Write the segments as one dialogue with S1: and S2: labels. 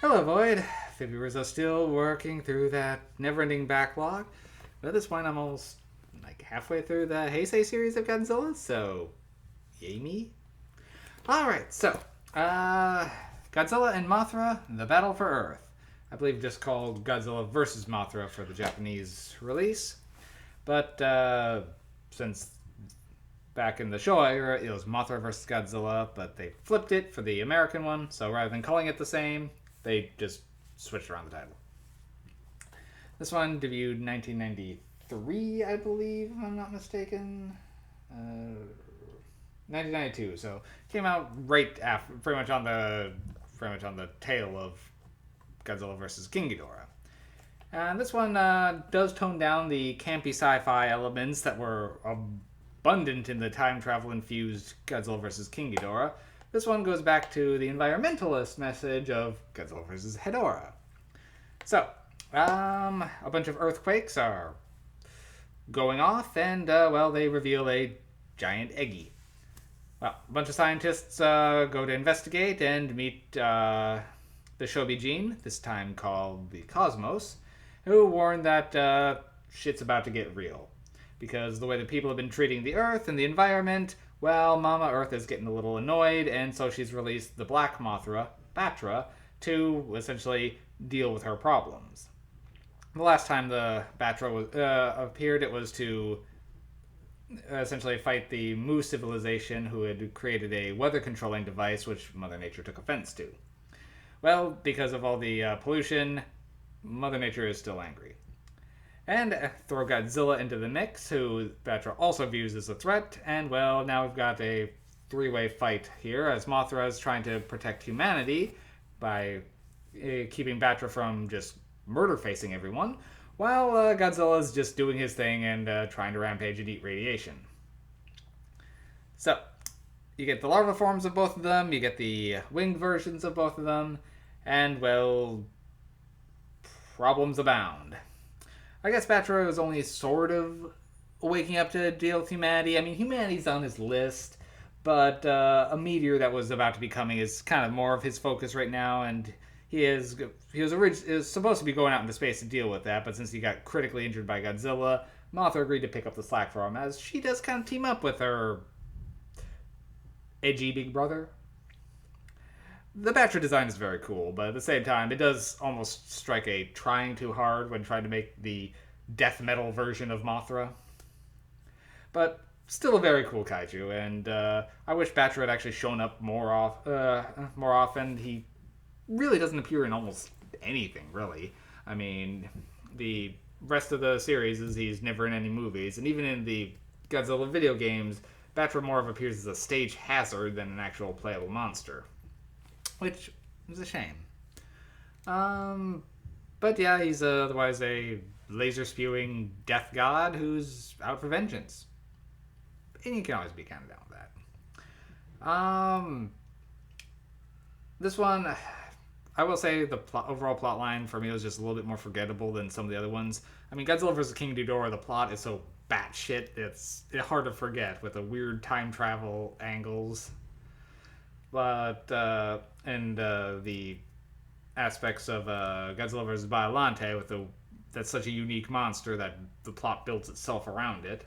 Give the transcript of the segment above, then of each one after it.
S1: Hello, Void. Viewers are still working through that never-ending backlog. But at this point, I'm almost like halfway through the Heisei series of Godzilla, so yay me. Alright, so, Godzilla and Mothra, The Battle for Earth. I believe just called Godzilla vs. Mothra for the Japanese release. But, since back in the Showa era, it was Mothra vs. Godzilla, but they flipped it for the American one, so rather than calling it the same, they just switched around the title. This one debuted in 1993, I believe, if I'm not mistaken. 1992, so came out right after, pretty much on the tail of Godzilla vs. King Ghidorah. And this one does tone down the campy sci-fi elements that were abundant in the time travel infused Godzilla vs. King Ghidorah. This one goes back to the environmentalist message of Godzilla vs. Hedorah. So, a bunch of earthquakes are going off, and, they reveal a giant eggy. Well, a bunch of scientists go to investigate and meet the Shobi Gene, this time called the Cosmos, who warn that shit's about to get real. Because the way that people have been treating the Earth and the environment, well, Mama Earth is getting a little annoyed, and so she's released the Black Mothra, Batra, to essentially deal with her problems. The last time the Batra appeared, it was to essentially fight the Mu civilization, who had created a weather controlling device which Mother Nature took offense to. Well, because of all the pollution, Mother Nature is still angry. And throw Godzilla into the mix, who Batra also views as a threat, and well, now we've got a three-way fight here, as Mothra is trying to protect humanity by keeping Batra from just murder-facing everyone, while Godzilla is just doing his thing and trying to rampage and eat radiation. So, you get the larva forms of both of them, you get the winged versions of both of them, and, well, problems abound. I guess Batra was only sort of waking up to deal with humanity. I mean, humanity's on his list, but a meteor that was about to be coming is kind of more of his focus right now, and he was supposed to be going out into space to deal with that, but since he got critically injured by Godzilla, Mothra agreed to pick up the slack for him, as she does kind of team up with her edgy big brother. The Batra design is very cool, but at the same time, it does almost strike a trying too hard when trying to make the death metal version of Mothra. But still a very cool kaiju, and I wish Batra had actually shown up more often. He really doesn't appear in almost anything, really. I mean, the rest of the series is he's never in any movies, and even in the Godzilla video games, Batra more of appears as a stage hazard than an actual playable monster. Which is a shame. But yeah, he's otherwise a laser-spewing death god who's out for vengeance. And you can always be kind of down with that. This one, I will say the overall plot line for me was just a little bit more forgettable than some of the other ones. I mean, Godzilla vs. King Ghidorah, the plot is so batshit, it's hard to forget with the weird time travel angles. But, the aspects of Godzilla vs. Biollante that's such a unique monster that the plot builds itself around it.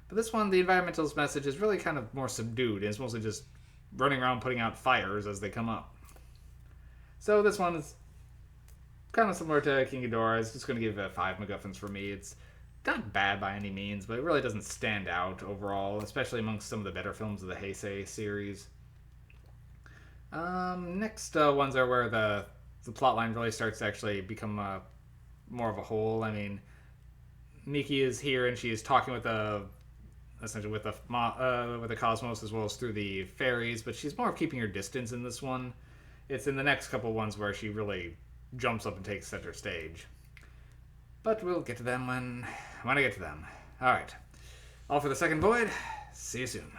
S1: But this one, the environmentalist message is really kind of more subdued. It's mostly just running around putting out fires as they come up. So this one is kind of similar to King Ghidorah. It's just going to give it 5 MacGuffins for me. It's not bad by any means, but it really doesn't stand out overall, especially amongst some of the better films of the Heisei series. Next ones are where the plotline really starts to actually become more of a whole. I mean, Miki is here and she is talking with essentially with the Cosmos as well as through the fairies, but she's more of keeping her distance in this one. It's in the next couple ones where she really jumps up and takes center stage. But we'll get to them when I get to them. All right, all for the second void. See you soon.